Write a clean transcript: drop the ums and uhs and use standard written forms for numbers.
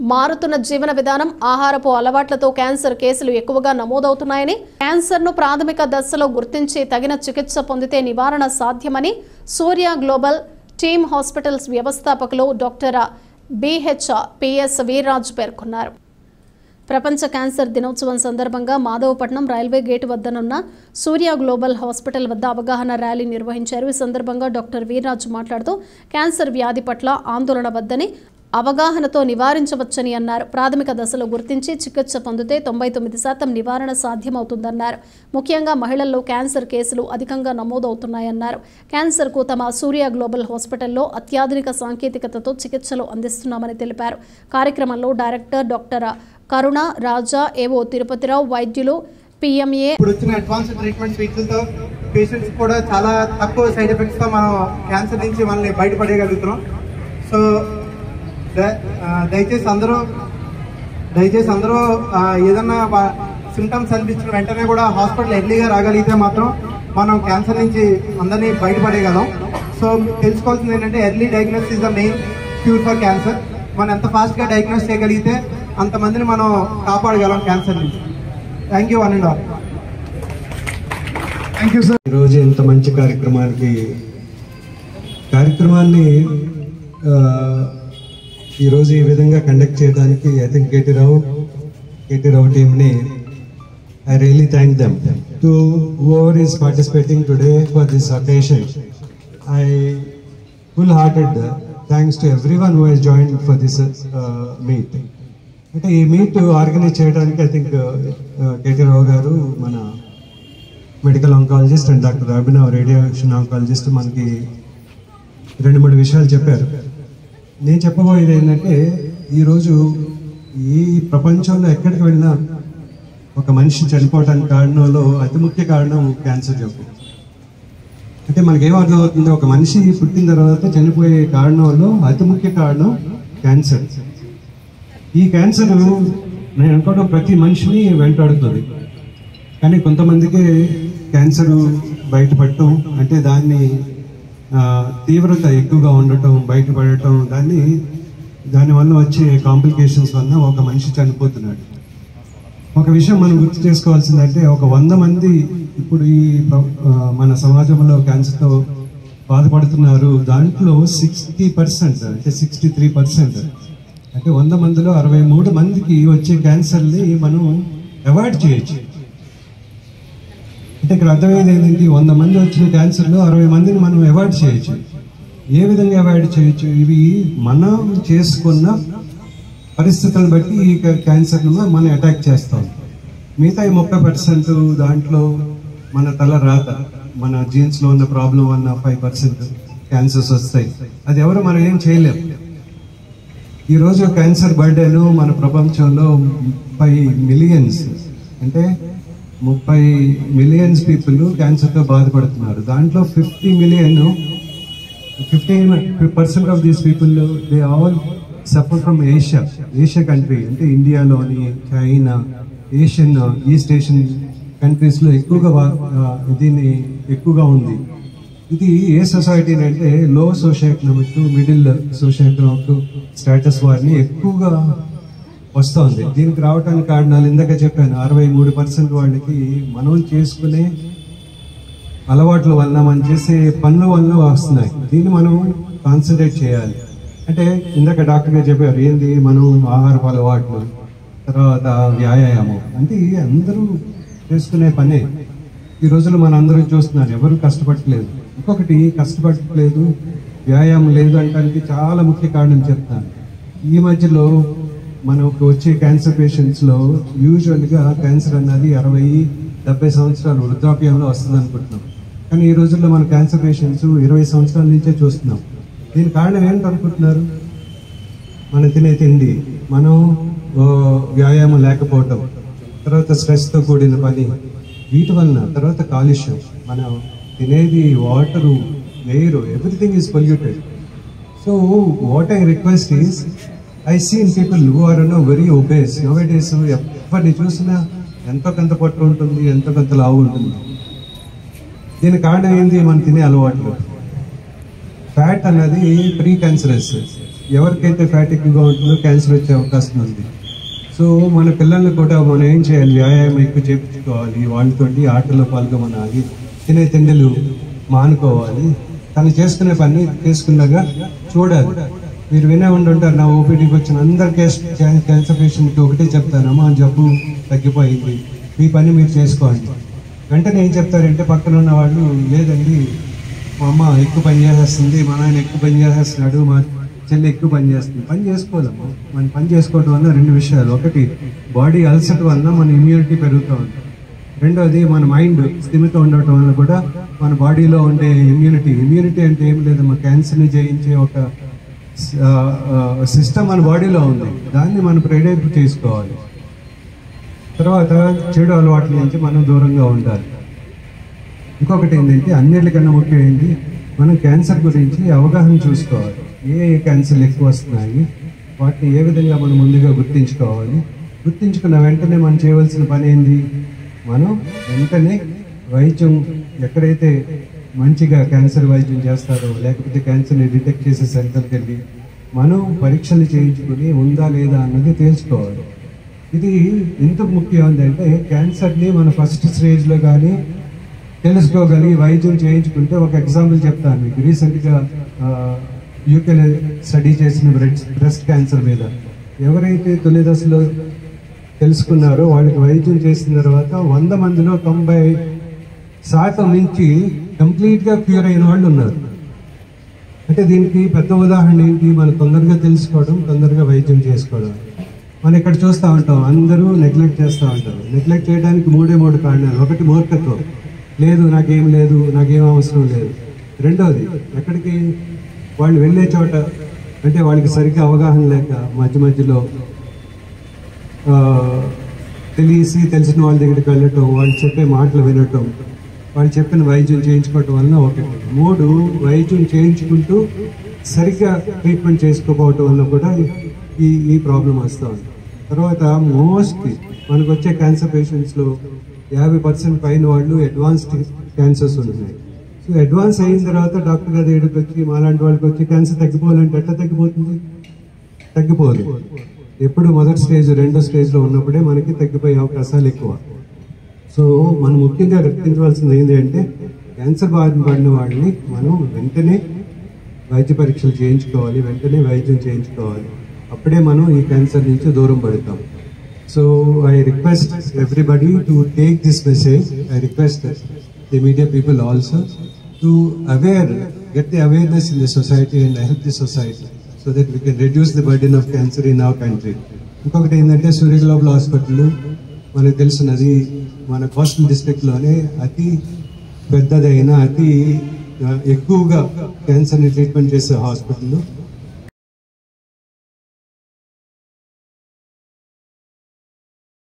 మారుతున్న జీవన విధానం, ఆహారపు అలవాట్లతో క్యాన్సర్ కేసులు ఎక్కువగా నమోదవుతున్నాయని, క్యాన్సర్ను ప్రాథమిక దశలో గుర్తించి తగిన చికిత్స పొందితే నివారణ సాధ్యమని సూర్య గ్లోబల్ టీమ్ హాస్పిటల్స్ వ్యవస్థాపకులు డాక్టర్ BHPS వీర్రాజు పేర్కొన్నారు. ప్రపంచ క్యాన్సర్ దినోత్సవం సందర్భంగా మాధవపట్నం రైల్వే గేటు వద్దనున్న సూర్య గ్లోబల్ హాస్పిటల్ వద్ద అవగాహన ర్యాలీ నిర్వహించారు. ఈ సందర్భంగా డాక్టర్ వీర్రాజు మాట్లాడుతూ క్యాన్సర్ వ్యాధి పట్ల ఆందోళన వద్దని, అవగాహనతో నివారించవచ్చని అన్నారు. ప్రాథమిక దశలో గుర్తించి చికిత్స పొందితే 99% నివారణ సాధ్యమవుతుందన్నారు. ముఖ్యంగా మహిళల్లో క్యాన్సర్ కేసులు అధికంగా నమోదవుతున్నాయన్నారు. క్యాన్సర్కు తమ సూర్య గ్లోబల్ హాస్పిటల్లో అత్యాధునిక సాంకేతికతతో చికిత్సలు అందిస్తున్నామని తెలిపారు. కార్యక్రమంలో డైరెక్టర్ డాక్టర్ కరుణ, రాజా, ఏవో తిరుపతిరావు, వైద్యులు, PMA. ఇప్పుడు వచ్చిన అడ్వాన్స్ ట్రీట్మెంట్ ఫీచర్స్తో పేషెంట్స్ కూడా చాలా తక్కువ సైడ్ ఎఫెక్ట్స్తో మనం క్యాన్సర్ నుంచి మనల్ని బయటపడేయగలుగుతున్నాం. సో దయచేసి అందరూ ఏదన్నా సిమ్టమ్స్ అనిపించిన వెంటనే కూడా హాస్పిటల్ ఎర్లీగా రాగలిగితే మాత్రం మనం క్యాన్సర్ నుంచి అందరినీ బయటపడేయగలం. సో తెలుసుకోవాల్సింది ఏంటంటే early diagnosis is the main cure for cancer. మనం ఎంత ఫాస్ట్గా డయాగ్నోస్ చేయగలిగితే అంతమందిని మనం కాపాడగలం క్యాన్సర్ నుంచి. Thank you one and all. Thank you sir. ఈరోజు ఇంత మంచి కార్యక్రమాన్ని ఈరోజు ఈ విధంగా కండక్ట్ చేయడానికి ఐ థింక్ కేటీ రావు టీమ్ని I really thank them to whoever is participating today for this occasion. I full-hearted thanks to everyone who has joined for this meet. అంటే ఈ మీట్ ఆర్గనైజ్ చేయడానికి ఐ థింక్ కేటీ రావు గారు, మన medical oncologist, and doctor Abhinav radiation oncologist మనకి 2-3 విషయాలు చెప్పారు. నేను చెప్పబోయేది ఏంటంటే, ఈరోజు ఈ ప్రపంచంలో ఎక్కడికి వెళ్ళినా ఒక మనిషి చనిపోవడానికి కారణంలో అతి ముఖ్య కారణం క్యాన్సర్ జబ్బు. అంటే మనకేం అర్థమవుతుంది, ఒక మనిషి పుట్టిన తర్వాత చనిపోయే కారణంలో అతి ముఖ్య కారణం క్యాన్సర్. ఈ క్యాన్సర్ నేను అనుకోవడం ప్రతి మనిషిని వెంటాడుతుంది. కానీ కొంతమందికి క్యాన్సర్ బయటపడటం అంటే దాన్ని తీవ్రత ఎక్కువగా ఉండటం, బయటపడటం, దానివల్ల వచ్చే కాంప్లికేషన్స్ వల్ల ఒక మనిషి చనిపోతున్నాడు. ఒక విషయం మనం గుర్తు చేసుకోవాల్సిందంటే, ఒక 100 మంది ఇప్పుడు ఈ మన సమాజంలో క్యాన్సర్తో బాధపడుతున్నారు. దాంట్లో 60% అంటే 63% అంటే 100 మందిలో 63 మందికి వచ్చే క్యాన్సర్ని మనం అవాయిడ్ చేయొచ్చు. అంటే ఇక్కడ అర్థమయ్యేది ఏంటంటే, 100 మంది వచ్చిన క్యాన్సర్లో 60 మందిని మనం అవాయిడ్ చేయొచ్చు. ఏ విధంగా అవాయిడ్ చేయొచ్చు? ఇవి మనం చేసుకున్న పరిస్థితులను బట్టి ఈ క్యాన్సర్ను మనం అటాక్ చేస్తాం. మిగతా 30% దాంట్లో మన తల రాత, మన జీన్స్లో ఉన్న ప్రాబ్లం వల్ల 5% క్యాన్సర్స్ వస్తాయి. అది ఎవరు మనం ఏం చేయలేము. ఈరోజు క్యాన్సర్ బర్డెను మన ప్రపంచంలో 30 మిలియన్స్ అంటే 30 మిలియన్స్ పీపుల్ క్యాన్సర్తో బాధపడుతున్నారు. దాంట్లో 15% of these people they all suffer from Asia country. అంటే ఇండియాలోని, చైనా, ఈస్ట్ ఏషియన్ కంట్రీస్లో దీన్ని ఎక్కువగా ఉంది. ఇది ఏ సొసైటీ అంటే లో సోషియోఎకనామిక్, మిడిల్ సోషియోఎకనామిక్ స్టేటస్ వారిని ఎక్కువగా వస్తుంది. దీనికి రావడానికి కారణాలు ఇందాక చెప్పాను. 63% వాళ్ళకి మనం చేసుకునే అలవాట్ల వల్ల, మనం చేసే పనుల వల్ల వస్తున్నాయి. దీన్ని మనం కాన్సన్ట్రేట్ చేయాలి. అంటే ఇందాక డాక్టర్ గారు చెప్పారు, ఏంది మనం ఆహారపు అలవాట్లు, తర్వాత వ్యాయామం, అంటే అందరూ చేసుకునే పనే. ఈ రోజుల్లో మన అందరూ చూస్తున్నారు, ఎవరు కష్టపడట్లేదు. ఇంకొకటి, కష్టపడట్లేదు, వ్యాయామం లేదు అనడానికి చాలా ముఖ్య కారణం చెప్తాను. ఈ మధ్యలో మనకు వచ్చే క్యాన్సర్ పేషెంట్స్లో యూజువల్గా క్యాన్సర్ అన్నది 60-70 సంవత్సరాలు వృద్ధాప్యంలో వస్తుంది అనుకుంటున్నాం. కానీ ఈ రోజుల్లో మన క్యాన్సర్ పేషెంట్స్ 20 సంవత్సరాల నుంచే చూస్తున్నాం. దీని కారణం ఏంటి అనుకుంటున్నారు? మనం తినే తిండి, మనం వ్యాయామం లేకపోవటం, తర్వాత స్ట్రెస్తో కూడిన పని, వీటి వలన, తర్వాత కాలుష్యం, మనం తినేది, water, air, everything is polluted. So what I request is, I seen people who are very obese nowadays. ఎవరిని చూసినా ఎంతో కొంత పొట్ట ఉంటుంది, ఎంతో కొంత లావు ఉంటుంది. దీనికి కారణం ఏంటి? మనం తినే అలవాట్లు. ఫ్యాట్ అన్నది ప్రీ క్యాన్సరస్. ఎవరికైతే ఫ్యాట్ ఎక్కువగా ఉంటుందో క్యాన్సర్ వచ్చే అవకాశం ఉంది. సో మన పిల్లల్ని కూడా మనం ఏం చేయాలి, వ్యాయామం ఎక్కువ చేయించుకోవాలి, వాళ్ళతోటి ఆటల్లో పాల్గొనాలి, తినే తిండిలు మానుకోవాలి, తను చేసుకునే పని చేసుకున్నాగా చూడాలి. మీరు వినే ఉండుంటారు, నా ఓపీడీకి వచ్చిన అందరు క్యాన్సర్ పేషెంట్కి ఒకటే చెప్తానమ్మా జబ్బు తగ్గిపోయింది, మీ పని మీరు చేసుకోండి. వెంటనే ఏం చెప్తారంటే పక్కన ఉన్న వాళ్ళు, లేదండి మా అమ్మ ఎక్కువ పని చేసేస్తుంది, మా నాయన ఎక్కువ పని చేసేస్తున్నాడు, మా చెల్లి ఎక్కువ పని చేస్తుంది. పని చేసుకోవాలమ్మా. మనం పని చేసుకోవడం వల్ల రెండు విషయాలు, ఒకటి బాడీ అలసట వల్ల మన ఇమ్యూనిటీ పెరుగుతూ ఉంటుంది, రెండోది మన మైండ్ స్థిమితో ఉండటం వల్ల కూడా మన బాడీలో ఉండే ఇమ్యూనిటీ అంటే ఏం లేదమ్మా, క్యాన్సర్ని జయించే ఒక సిస్టమ్ మన బాడీలో ఉంది, దాన్ని మనం ప్రైడేట్ చేసుకోవాలి. తర్వాత చెడు అలవాట్ల నుంచి మనం దూరంగా ఉండాలి. ఇంకొకటి ఏంటంటే అన్నిటికన్నా ముఖ్యమైనది మనం క్యాన్సర్ గురించి అవగాహన చూసుకోవాలి. ఏ క్యాన్సర్లు ఎక్కువ వస్తున్నాయి, వాటిని ఏ విధంగా మనం ముందుగా గుర్తించుకోవాలి. గుర్తించుకున్న వెంటనే మనం చేయవలసిన పని ఏంది, మనం వెంటనే వైద్యం ఎక్కడైతే మంచిగా క్యాన్సర్ వైద్యం చేస్తారో, లేకపోతే క్యాన్సర్ని డిటెక్ట్ చేసే సెంటర్కి వెళ్ళి మనం పరీక్షలు చేయించుకుని ఉందా లేదా అన్నది తెలుసుకోవాలి. ఇది ఎందుకు ముఖ్యం ఏంటంటే క్యాన్సర్ని మన ఫస్ట్ స్టేజ్లో కానీ తెలుసుకోగలిగి వైద్యం చేయించుకుంటే, ఒక ఎగ్జాంపుల్ చెప్తాను మీకు. రీసెంట్గా యూకేలో స్టడీ చేసిన బ్రెస్ట్ క్యాన్సర్ మీద ఎవరైతే తొలి దశలో తెలుసుకున్నారో వాళ్ళకి వైద్యం చేసిన తర్వాత 100 మందిలో 90% నుంచి కంప్లీట్గా క్యూర్ అయిన వాళ్ళు ఉన్నారు. అంటే దీనికి పెద్ద ఉదాహరణ ఏంటి, మనం తొందరగా తెలుసుకోవడం, తొందరగా వైద్యం చేసుకోవడం. మనం ఇక్కడ చూస్తూ ఉంటాం, అందరూ నెగ్లెక్ట్ చేస్తూ ఉంటారు. నెగ్లెక్ట్ చేయడానికి 3 కారణాలు. ఒకటి మూర్ఖత్వం, లేదు నాకేం లేదు, నాకేం అవసరం లేదు. రెండోది ఎక్కడికి వాళ్ళు వెళ్ళే చోట అంటే వాళ్ళకి సరిగ్గా అవగాహన లేక మధ్యలో తెలిసిన వాళ్ళ దగ్గరికి వెళ్ళటం, వాళ్ళు చెప్పే మాటలు వినటం, వాళ్ళు చెప్పిన వైద్యం చేయించుకోవటం వలన ఒకటి. 3 వైద్యం చేయించుకుంటూ సరిగ్గా ట్రీట్మెంట్ చేసుకోకపోవటం వల్ల కూడా ఈ ప్రాబ్లం వస్తూ ఉంది. తర్వాత మోస్ట్లీ మనకు వచ్చే క్యాన్సర్ పేషెంట్స్లో 50% పైన వాళ్ళు అడ్వాన్స్డ్ క్యాన్సర్స్ ఉన్నాయి. సో అడ్వాన్స్ అయిన తర్వాత డాక్టర్ గారి దగ్గరికి వచ్చి మాలాంటి వాళ్ళకి వచ్చి క్యాన్సర్ తగ్గిపోవాలంటే ఎట్లా తగ్గిపోతుంది? తగ్గిపోదు. ఎప్పుడు మొదటి స్టేజ్, రెండో స్టేజ్లో ఉన్నప్పుడే మనకి తగ్గిపోయే అవకాశాలు ఎక్కువ. సో మనం ముఖ్యంగా గుర్తించవలసింది ఏంటి అంటే క్యాన్సర్ బారిన పడిన వాళ్ళని మనం వెంటనే వైద్య పరీక్షలు చేయించుకోవాలి, వెంటనే వైద్యం చేయించుకోవాలి. అప్పుడే మనం ఈ క్యాన్సర్ నుంచి దూరం పడతాం. So I request everybody to take this message. I request the media people also to get the awareness in the society and help the society so that we can reduce the burden of cancer in our country. ఇంకొకటి ఏంటంటే సూర్య global hospital మనకు తెలుసున్నది మన coastal డిస్ట్రిక్ట్లోనే అతి పెద్దదైన, అతి ఎక్కువగా క్యాన్సర్ని treatment చేసే హాస్పిటల్.